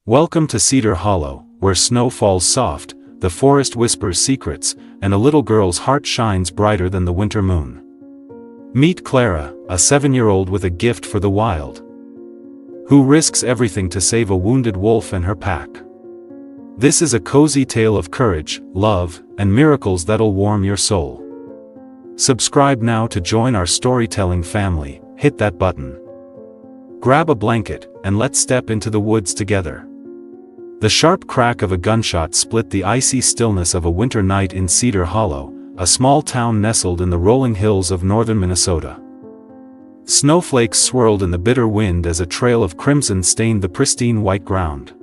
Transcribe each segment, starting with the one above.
Welcome to Cedar Hollow, where snow falls soft, the forest whispers secrets, and a little girl's heart shines brighter than the winter moon. Meet Clara, a 7-year-old with a gift for the wild, who risks everything to save a wounded wolf and her pack. This is a cozy tale of courage, love, and miracles that'll warm your soul. Subscribe now to join our storytelling family. Hit that button. Grab a blanket, and let's step into the woods together. The sharp crack of a gunshot split the icy stillness of a winter night in Cedar Hollow, a small town nestled in the rolling hills of northern Minnesota. Snowflakes swirled in the bitter wind as a trail of crimson stained the pristine white ground.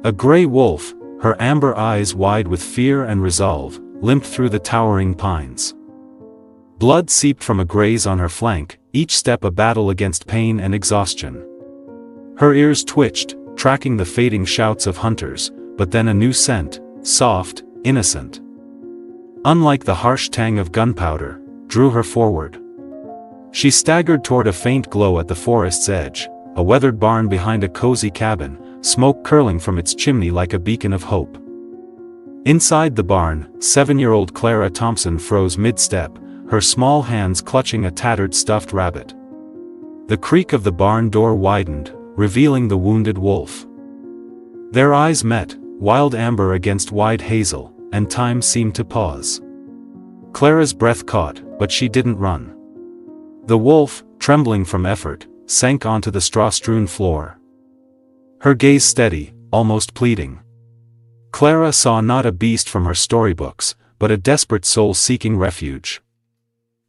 A gray wolf, her amber eyes wide with fear and resolve, limped through the towering pines. Blood seeped from a graze on her flank, each step a battle against pain and exhaustion. Her ears twitched, tracking the fading shouts of hunters, but then a new scent, soft, innocent, unlike the harsh tang of gunpowder, drew her forward. She staggered toward a faint glow at the forest's edge, a weathered barn behind a cozy cabin, smoke curling from its chimney like a beacon of hope. Inside the barn, 7-year-old Clara Thompson froze mid-step, her small hands clutching a tattered stuffed rabbit. The creak of the barn door widened, revealing the wounded wolf. Their eyes met, wild amber against wide hazel, and time seemed to pause. Clara's breath caught, but she didn't run. The wolf, trembling from effort, sank onto the straw-strewn floor. Her gaze steady, almost pleading. Clara saw not a beast from her storybooks, but a desperate soul seeking refuge.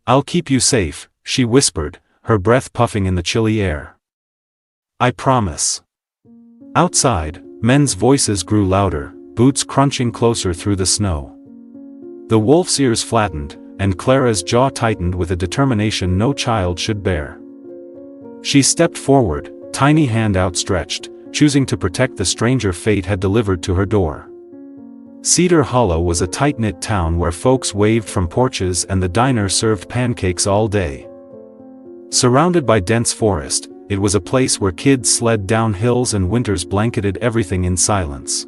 "I'll keep you safe," she whispered, her breath puffing in the chilly air. "I promise." Outside, men's voices grew louder, boots crunching closer through the snow. The wolf's ears flattened, and Clara's jaw tightened with a determination no child should bear. She stepped forward, tiny hand outstretched, choosing to protect the stranger fate had delivered to her door. Cedar Hollow was a tight-knit town where folks waved from porches and the diner served pancakes all day. Surrounded by dense forest, it was a place where kids sled down hills and winters blanketed everything in silence.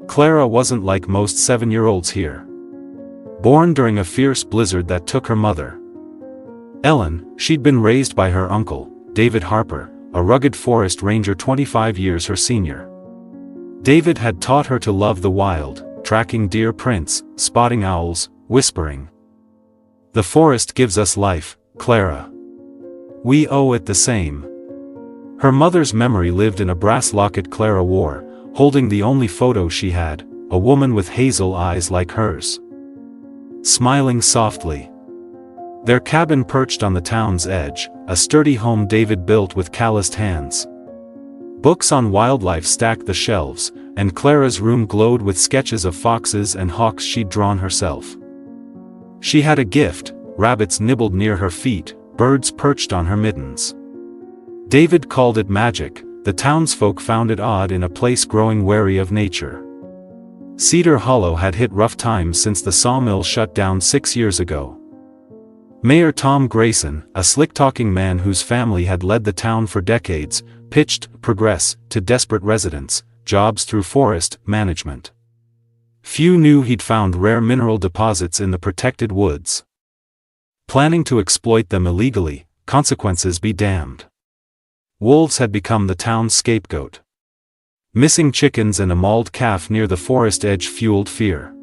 Clara wasn't like most 7-year-olds here. Born during a fierce blizzard that took her mother, Ellen, she'd been raised by her uncle, David Harper, a rugged forest ranger 25 years her senior. David had taught her to love the wild, tracking deer prints, spotting owls, whispering, "The forest gives us life, Clara. We owe it the same." Her mother's memory lived in a brass locket Clara wore, holding the only photo she had, a woman with hazel eyes like hers, smiling softly. Their cabin perched on the town's edge, a sturdy home David built with calloused hands. Books on wildlife stacked the shelves, and Clara's room glowed with sketches of foxes and hawks she'd drawn herself. She had a gift: rabbits nibbled near her feet, birds perched on her mittens. David called it magic. The townsfolk found it odd in a place growing wary of nature. Cedar Hollow had hit rough times since the sawmill shut down 6 years ago. Mayor Tom Grayson, a slick-talking man whose family had led the town for decades, pitched progress to desperate residents, jobs through forest management. Few knew he'd found rare mineral deposits in the protected woods. Planning to exploit them illegally, consequences be damned. Wolves had become the town's scapegoat. Missing chickens and a mauled calf near the forest edge fueled fear.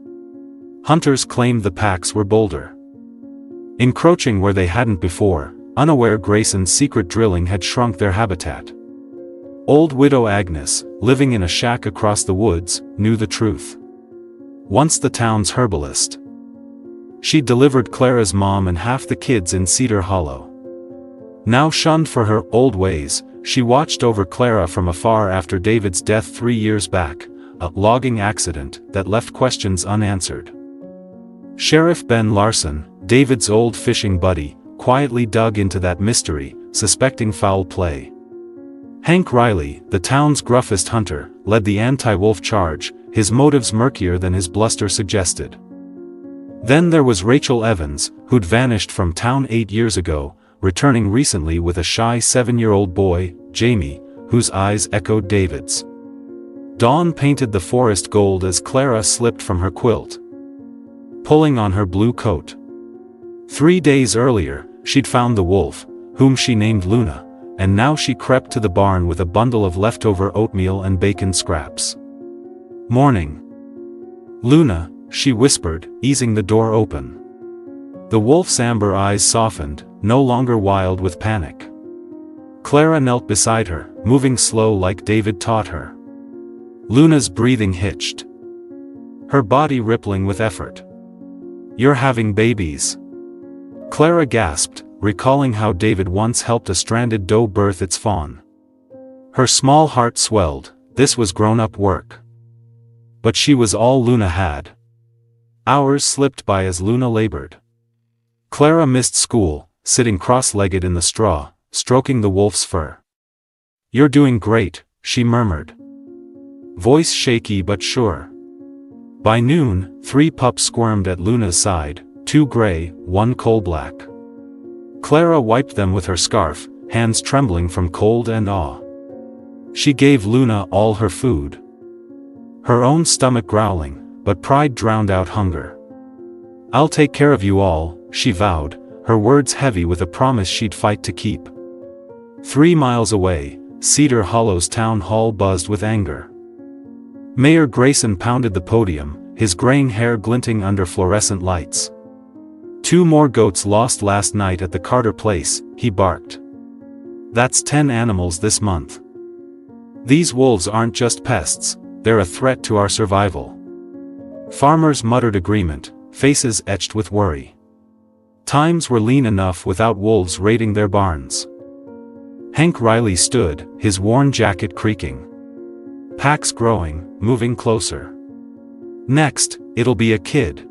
Hunters claimed the packs were bolder, encroaching where they hadn't before, unaware Grayson's secret drilling had shrunk their habitat. Old widow Agnes, living in a shack across the woods, knew the truth. Once the town's herbalist, she delivered Clara's mom and half the kids in Cedar Hollow. Now shunned for her old ways, she watched over Clara from afar after David's death 3 years back, a logging accident that left questions unanswered. Sheriff Ben Larson, David's old fishing buddy, quietly dug into that mystery, suspecting foul play. Hank Riley, the town's gruffest hunter, led the anti-wolf charge, his motives murkier than his bluster suggested. Then there was Rachel Evans, who'd vanished from town 8 years ago, returning recently with a shy 7-year-old boy, Jamie, whose eyes echoed David's. Dawn painted the forest gold as Clara slipped from her quilt, pulling on her blue coat. 3 days earlier, she'd found the wolf, whom she named Luna, and now she crept to the barn with a bundle of leftover oatmeal and bacon scraps. "Morning, Luna," she whispered, easing the door open. The wolf's amber eyes softened, no longer wild with panic. Clara knelt beside her, moving slow like David taught her. Luna's breathing hitched, her body rippling with effort. "You're having babies," Clara gasped, recalling how David once helped a stranded doe birth its fawn. Her small heart swelled. This was grown-up work. But she was all Luna had. Hours slipped by as Luna labored. Clara missed school, sitting cross-legged in the straw, stroking the wolf's fur. "You're doing great," she murmured, voice shaky but sure. By noon, 3 pups squirmed at Luna's side, 2 gray, 1 coal-black. Clara wiped them with her scarf, hands trembling from cold and awe. She gave Luna all her food, her own stomach growling, but pride drowned out hunger. "I'll take care of you all," she vowed, her words heavy with a promise she'd fight to keep. 3 miles away, Cedar Hollow's town hall buzzed with anger. Mayor Grayson pounded the podium, his graying hair glinting under fluorescent lights. "2 more goats lost last night at the Carter place," he barked. "That's 10 animals this month. These wolves aren't just pests, they're a threat to our survival." Farmers muttered agreement, faces etched with worry. Times were lean enough without wolves raiding their barns. Hank Riley stood, his worn jacket creaking. "Packs growing, moving closer. Next, it'll be a kid.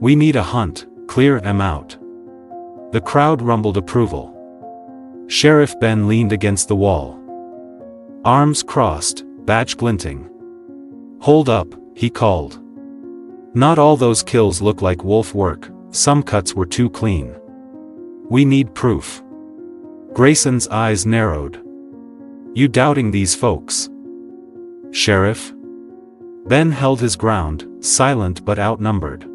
We need a hunt, clear 'em out." The crowd rumbled approval. Sheriff Ben leaned against the wall, arms crossed, badge glinting. "Hold up," he called. "Not all those kills look like wolf work, some cuts were too clean. We need proof." Grayson's eyes narrowed. "You doubting these folks, Sheriff?" Ben held his ground, silent but outnumbered.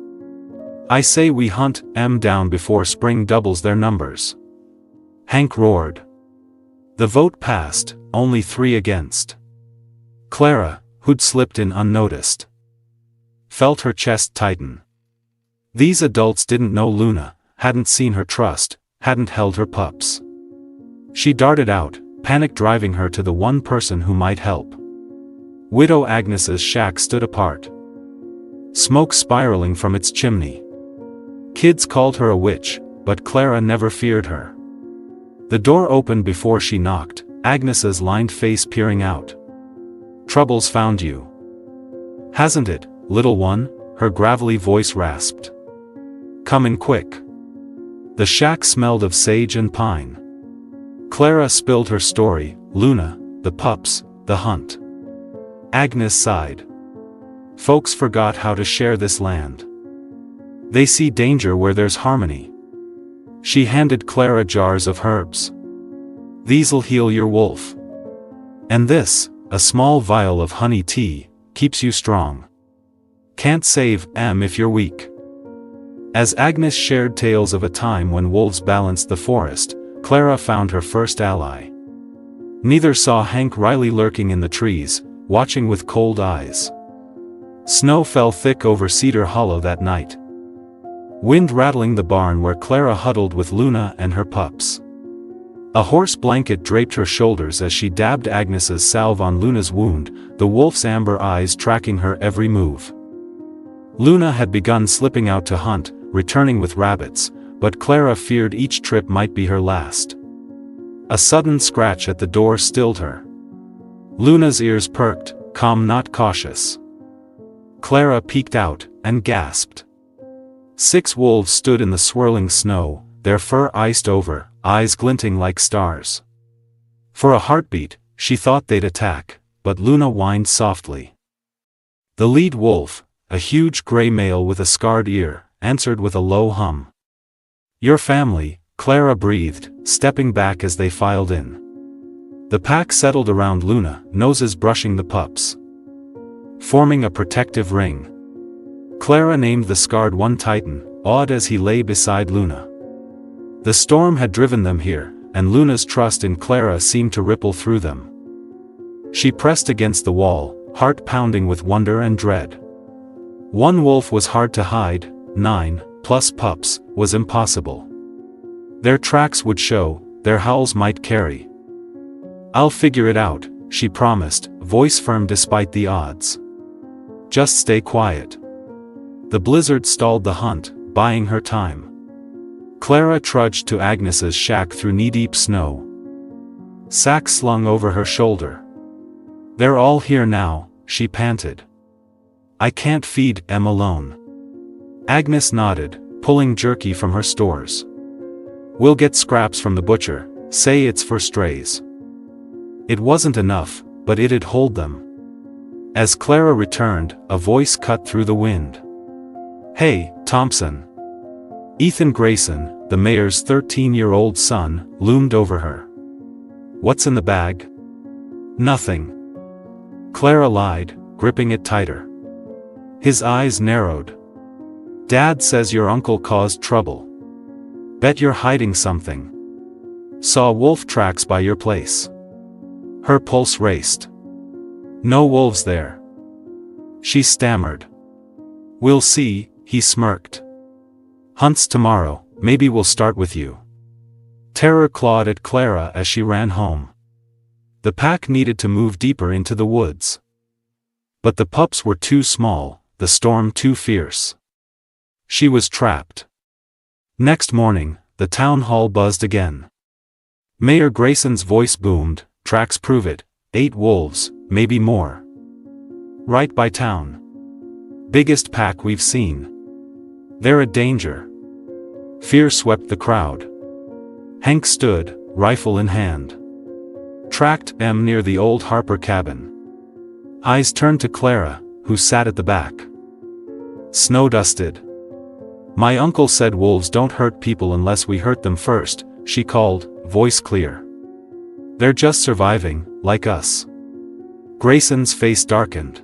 "I say we hunt 'em down before spring doubles their numbers," Hank roared. The vote passed, only 3 against. Clara, who'd slipped in unnoticed, felt her chest tighten. These adults didn't know Luna, hadn't seen her trust, hadn't held her pups. She darted out, panic driving her to the one person who might help. Widow Agnes's shack stood apart, smoke spiraling from its chimney. Kids called her a witch, but Clara never feared her. The door opened before she knocked, Agnes's lined face peering out. "Trouble's found you, hasn't it, little one?" her gravelly voice rasped. "Coming quick." The shack smelled of sage and pine. Clara spilled her story: Luna, the pups, the hunt. Agnes sighed. "Folks forgot how to share this land. They see danger where there's harmony." She handed Clara jars of herbs. "These'll heal your wolf. And this, a small vial of honey tea, keeps you strong. Can't save 'em if you're weak." As Agnes shared tales of a time when wolves balanced the forest, Clara found her first ally. Neither saw Hank Riley lurking in the trees, watching with cold eyes. Snow fell thick over Cedar Hollow that night, wind rattling the barn where Clara huddled with Luna and her pups. A horse blanket draped her shoulders as she dabbed Agnes's salve on Luna's wound, the wolf's amber eyes tracking her every move. Luna had begun slipping out to hunt, returning with rabbits, but Clara feared each trip might be her last. A sudden scratch at the door stilled her. Luna's ears perked, calm not cautious. Clara peeked out, and gasped. 6 wolves stood in the swirling snow, their fur iced over, eyes glinting like stars. For a heartbeat, she thought they'd attack, but Luna whined softly. The lead wolf, a huge gray male with a scarred ear, answered with a low hum. "Your family," Clara breathed, stepping back as they filed in. The pack settled around Luna, noses brushing the pups. forming a protective ring. Clara named the scarred one Titan, awed as he lay beside Luna. The storm had driven them here, and Luna's trust in Clara seemed to ripple through them. She pressed against the wall, heart pounding with wonder and dread. One wolf was hard to hide, 9, plus pups, was impossible. Their tracks would show, their howls might carry. "I'll figure it out," she promised, voice firm despite the odds. "Just stay quiet." The blizzard stalled the hunt, buying her time. Clara trudged to Agnes's shack through knee-deep snow. Sack slung over her shoulder. "They're all here now," she panted. "I can't feed them alone." Agnes nodded, pulling jerky from her stores. "We'll get scraps from the butcher, say it's for strays." It wasn't enough, but it'd hold them. As Clara returned, a voice cut through the wind. "Hey, Thompson." Ethan Grayson, the mayor's 13-year-old son, loomed over her. "What's in the bag?" "Nothing." Clara lied, gripping it tighter. His eyes narrowed. "Dad says your uncle caused trouble. Bet you're hiding something. Saw wolf tracks by your place." Her pulse raced. "No wolves there." She stammered. "We'll see," he smirked. "Hunts tomorrow, maybe we'll start with you." Terror clawed at Clara as she ran home. The pack needed to move deeper into the woods. But the pups were too small, the storm too fierce. She was trapped. Next morning, the town hall buzzed again. Mayor Grayson's voice boomed, "Tracks prove it, 8 wolves, maybe more. Right by town. Biggest pack we've seen. They're a danger." Fear swept the crowd. Hank stood, rifle in hand. Tracked them near the old Harper cabin. Eyes turned to Clara, who sat at the back. Snow-dusted. "My uncle said wolves don't hurt people unless we hurt them first," she called, voice clear. "They're just surviving, like us." Grayson's face darkened.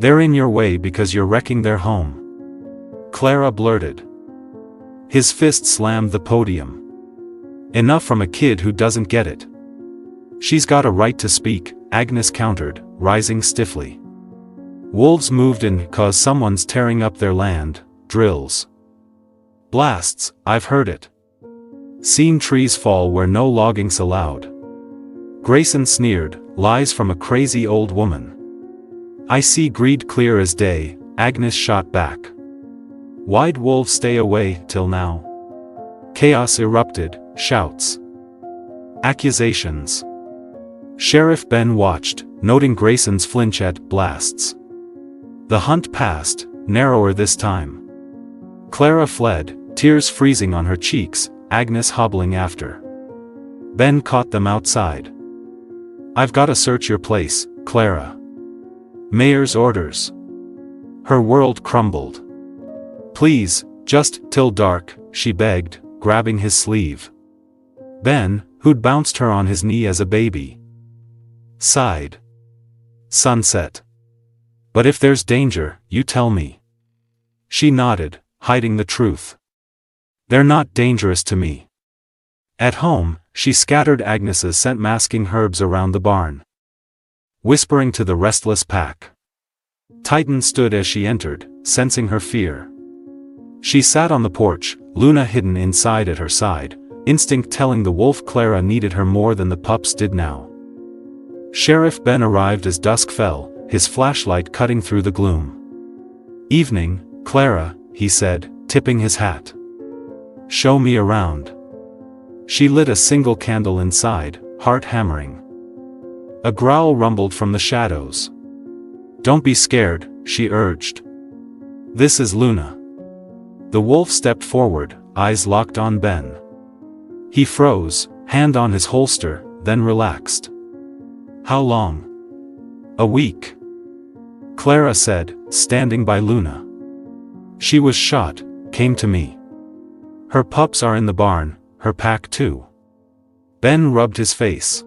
"They're in your way because you're wrecking their home." Clara blurted. His fist slammed the podium. "Enough from a kid who doesn't get it." "She's got a right to speak," Agnes countered, rising stiffly. "Wolves moved in 'cause someone's tearing up their land, drills. Blasts, I've heard it. Seen trees fall where no logging's allowed." Grayson sneered, "Lies from a crazy old woman." "I see greed clear as day," Agnes shot back. "Why'd wolves stay away till now?" Chaos erupted, shouts. Accusations. Sheriff Ben watched, noting Grayson's flinch at blasts. The hunt passed, narrower this time. Clara fled, tears freezing on her cheeks, Agnes hobbling after. Ben caught them outside. "I've gotta search your place, Clara." "Mayor's orders." Her world crumbled. "Please, just till dark," she begged, grabbing his sleeve. Ben, who'd bounced her on his knee as a baby, sighed. "Sunset. But if there's danger, you tell me." She nodded, hiding the truth. "They're not dangerous to me." At home, she scattered Agnes's scent-masking herbs around the barn, whispering to the restless pack. Titan stood as she entered, sensing her fear. She sat on the porch, Luna hidden inside at her side, instinct telling the wolf Clara needed her more than the pups did now. Sheriff Ben arrived as dusk fell, his flashlight cutting through the gloom. "Evening, Clara," he said, tipping his hat. "Show me around." She lit a single candle inside, heart hammering. A growl rumbled from the shadows. "Don't be scared," she urged. "This is Luna." The wolf stepped forward, eyes locked on Ben. He froze, hand on his holster, then relaxed. "How long?" "A week," Clara said, standing by Luna. "She was shot, came to me. Her pups are in the barn, her pack too." Ben rubbed his face.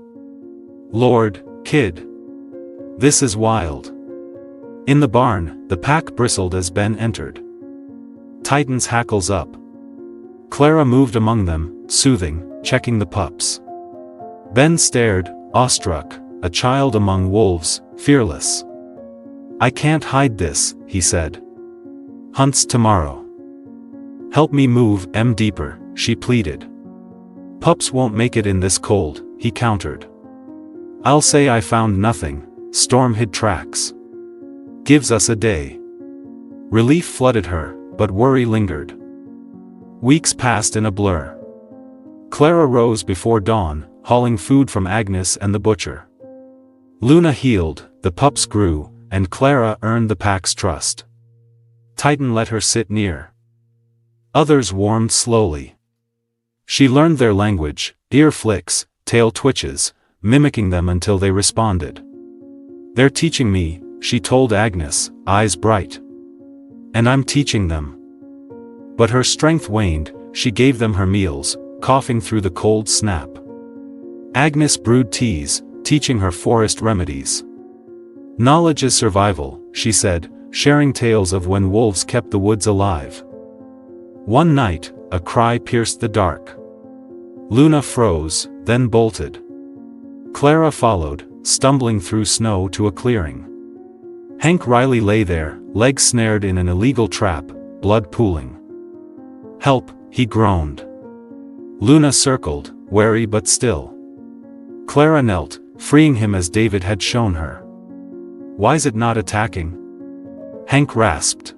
"Lord, kid. This is wild." In the barn, the pack bristled as Ben entered. Titan's hackles up. Clara moved among them, soothing, checking the pups. Ben stared, awestruck, a child among wolves, fearless. "I can't hide this," he said. "Hunts tomorrow." "Help me move em deeper," she pleaded. "Pups won't make it in this cold," he countered. "I'll say I found nothing, storm hid tracks. Gives us a day." Relief flooded her, but worry lingered. Weeks passed in a blur. Clara rose before dawn, hauling food from Agnes and the butcher. Luna healed, the pups grew, and Clara earned the pack's trust. Titan let her sit near. Others warmed slowly. She learned their language, ear flicks, tail twitches, mimicking them until they responded. "They're teaching me," she told Agnes, eyes bright. "And I'm teaching them." But her strength waned, she gave them her meals, coughing through the cold snap. Agnes brewed teas, teaching her forest remedies. "Knowledge is survival," she said, sharing tales of when wolves kept the woods alive. One night, a cry pierced the dark. Luna froze, then bolted. Clara followed, stumbling through snow to a clearing. Hank Riley lay there, legs snared in an illegal trap, blood pooling. "Help," he groaned. Luna circled, wary but still. Clara knelt, freeing him as David had shown her. "Why's it not attacking?" Hank rasped.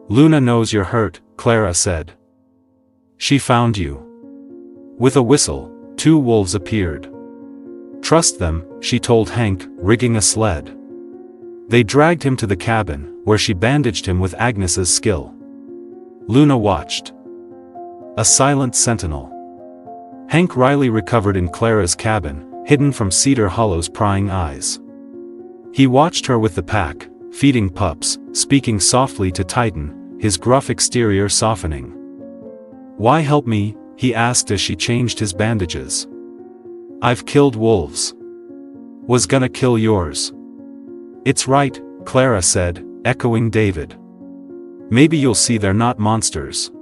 "Luna knows you're hurt," Clara said. "She found you." With a whistle, 2 wolves appeared. "Trust them," she told Hank, rigging a sled. They dragged him to the cabin, where she bandaged him with Agnes's skill. Luna watched. A silent sentinel. Hank Riley recovered in Clara's cabin, hidden from Cedar Hollow's prying eyes. He watched her with the pack, feeding pups, speaking softly to Titan, his gruff exterior softening. "Why help me?" he asked as she changed his bandages. "I've killed wolves. Was gonna kill yours." "It's right," Clara said, echoing David. "Maybe you'll see they're not monsters."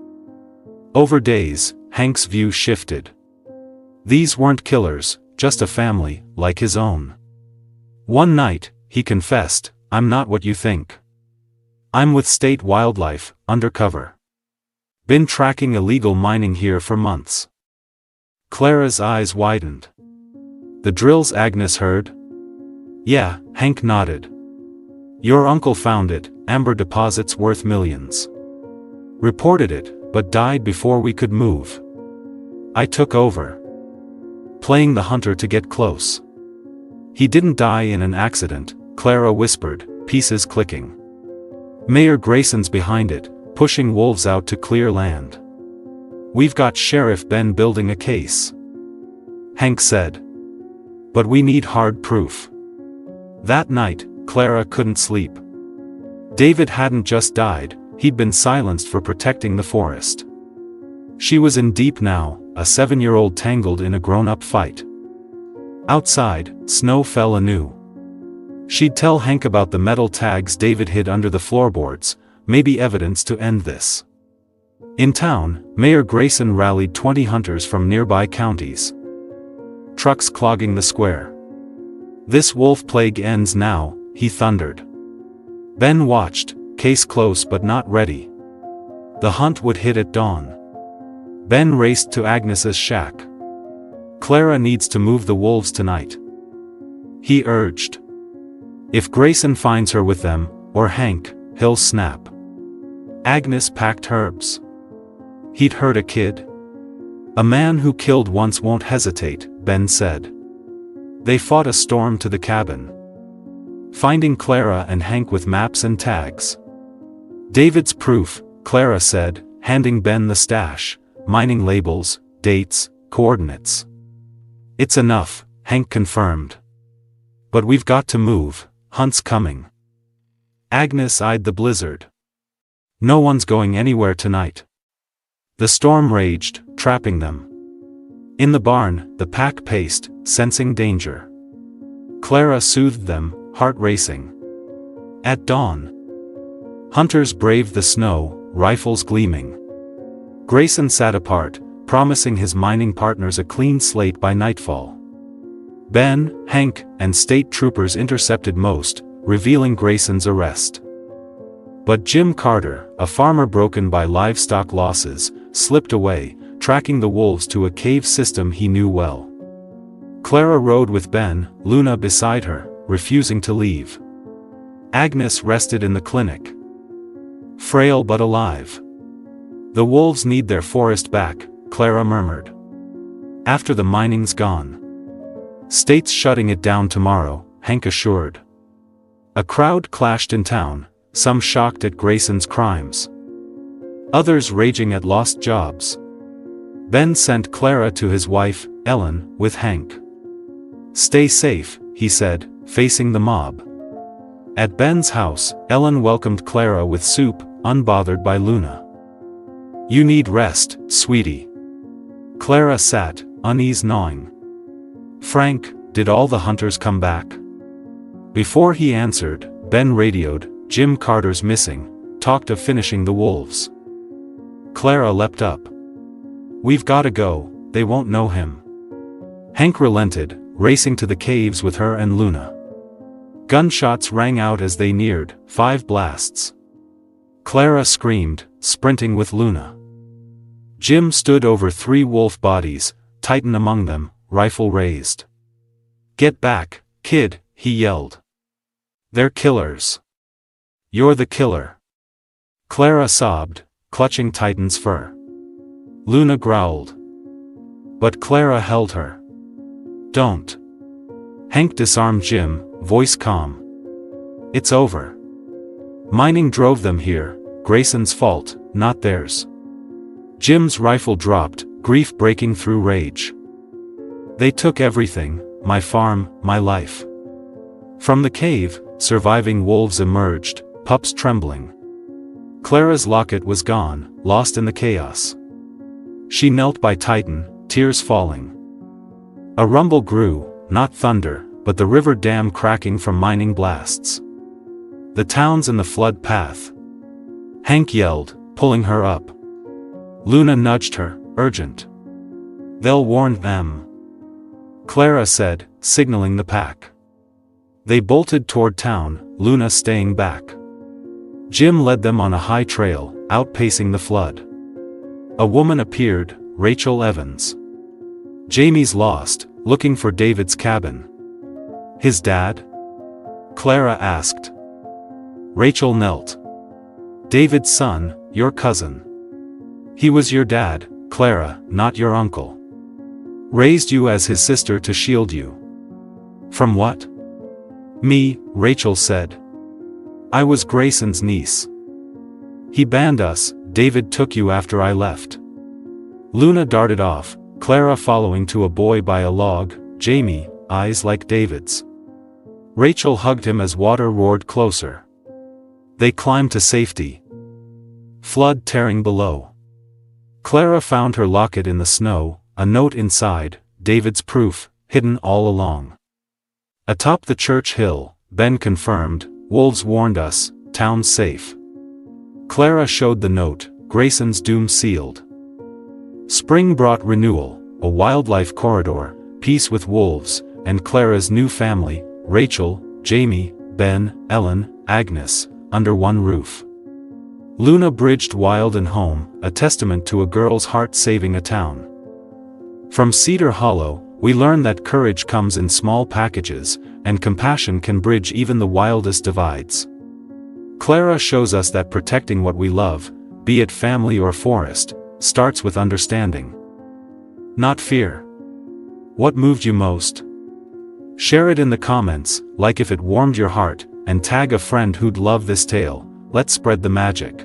Over days, Hank's view shifted. These weren't killers, just a family, like his own. One night, he confessed, "I'm not what you think. I'm with state wildlife, undercover. Been tracking illegal mining here for months." Clara's eyes widened. "The drills Agnes heard?" "Yeah," Hank nodded. "Your uncle found it, amber deposits worth millions. Reported it, but died before we could move. I took over. Playing the hunter to get close." "He didn't die in an accident," Clara whispered, pieces clicking. "Mayor Grayson's behind it, pushing wolves out to clear land. We've got Sheriff Ben building a case." Hank said. "But we need hard proof." That night, Clara couldn't sleep. David hadn't just died, he'd been silenced for protecting the forest. She was in deep now, a 7-year-old tangled in a grown-up fight. Outside, snow fell anew. She'd tell Hank about the metal tags David hid under the floorboards, maybe evidence to end this. In town, Mayor Grayson rallied 20 hunters from nearby counties. Trucks clogging the square. "This wolf plague ends now," he thundered. Ben watched, case close but not ready. The hunt would hit at dawn. Ben raced to Agnes's shack. "Clara needs to move the wolves tonight," he urged. "If Grayson finds her with them, or Hank, he'll snap." Agnes packed herbs. "He'd hurt a kid?" "A man who killed once won't hesitate," Ben said. They fought a storm to the cabin, finding Clara and Hank with maps and tags. "David's proof," Clara said, handing Ben the stash, mining labels, dates, coordinates. "It's enough," Hank confirmed. "But we've got to move, hunt's coming." Agnes eyed the blizzard. "No one's going anywhere tonight." The storm raged, trapping them. In the barn, the pack paced, sensing danger. Clara soothed them, heart racing. At dawn, hunters braved the snow, rifles gleaming. Grayson sat apart, promising his mining partners a clean slate by nightfall. Ben, Hank, and state troopers intercepted most, revealing Grayson's arrest. But Jim Carter, a farmer broken by livestock losses, slipped away, tracking the wolves to a cave system he knew well. Clara rode with Ben, Luna beside her, refusing to leave. Agnes rested in the clinic. Frail but alive. The wolves need their forest back, Clara murmured. After the mining's gone. State's shutting it down tomorrow, Hank assured. A crowd clashed in town, some shocked at Grayson's crimes. Others raging at lost jobs. Ben sent Clara to his wife, Ellen, with Hank. Stay safe, he said, facing the mob. At Ben's house, Ellen welcomed Clara with soup, unbothered by Luna. You need rest, sweetie. Clara sat, unease gnawing. Frank, did all the hunters come back? Before he answered, Ben radioed, Jim Carter's missing, talked of finishing the wolves. Clara leapt up. We've gotta go, they won't know him. Hank relented, racing to the caves with her and Luna. Gunshots rang out as they neared, 5 blasts. Clara screamed, sprinting with Luna. Jim stood over 3 wolf bodies, Titan among them, rifle raised. Get back, kid, he yelled. They're killers. You're the killer. Clara sobbed, clutching Titan's fur. Luna growled. But Clara held her. Don't. Hank disarmed Jim, voice calm. It's over. Mining drove them here, Grayson's fault, not theirs. Jim's rifle dropped, grief breaking through rage. They took everything, my farm, my life. From the cave, surviving wolves emerged, pups trembling. Clara's locket was gone, lost in the chaos. She knelt by Titan, tears falling. A rumble grew, not thunder, but the river dam cracking from mining blasts. The town's in the flood path. Hank yelled, pulling her up. Luna nudged her, urgent. They'll warn them. Clara said, signaling the pack. They bolted toward town, Luna staying back. Jim led them on a high trail, outpacing the flood. A woman appeared, Rachel Evans. Jamie's lost, looking for David's cabin. His dad? Clara asked. Rachel knelt. David's son, your cousin. He was your dad, Clara, not your uncle. Raised you as his sister to shield you. From what? Me, Rachel said. I was Grayson's niece. He banned us, David took you after I left. Luna darted off, Clara following to a boy by a log, Jamie, eyes like David's. Rachel hugged him as water roared closer. They climbed to safety. Flood tearing below. Clara found her locket in the snow, a note inside, David's proof, hidden all along. Atop the church hill, Ben confirmed, wolves warned us, town's safe. Clara showed the note, Grayson's doom sealed. Spring brought renewal, a wildlife corridor, peace with wolves, and Clara's new family, Rachel, Jamie, Ben, Ellen, Agnes, under one roof. Luna bridged wild and home, a testament to a girl's heart saving a town. From Cedar Hollow, we learn that courage comes in small packages, and compassion can bridge even the wildest divides. Clara shows us that protecting what we love, be it family or forest, starts with understanding. Not fear. What moved you most? Share it in the comments, like if it warmed your heart, and tag a friend who'd love this tale. Let's spread the magic.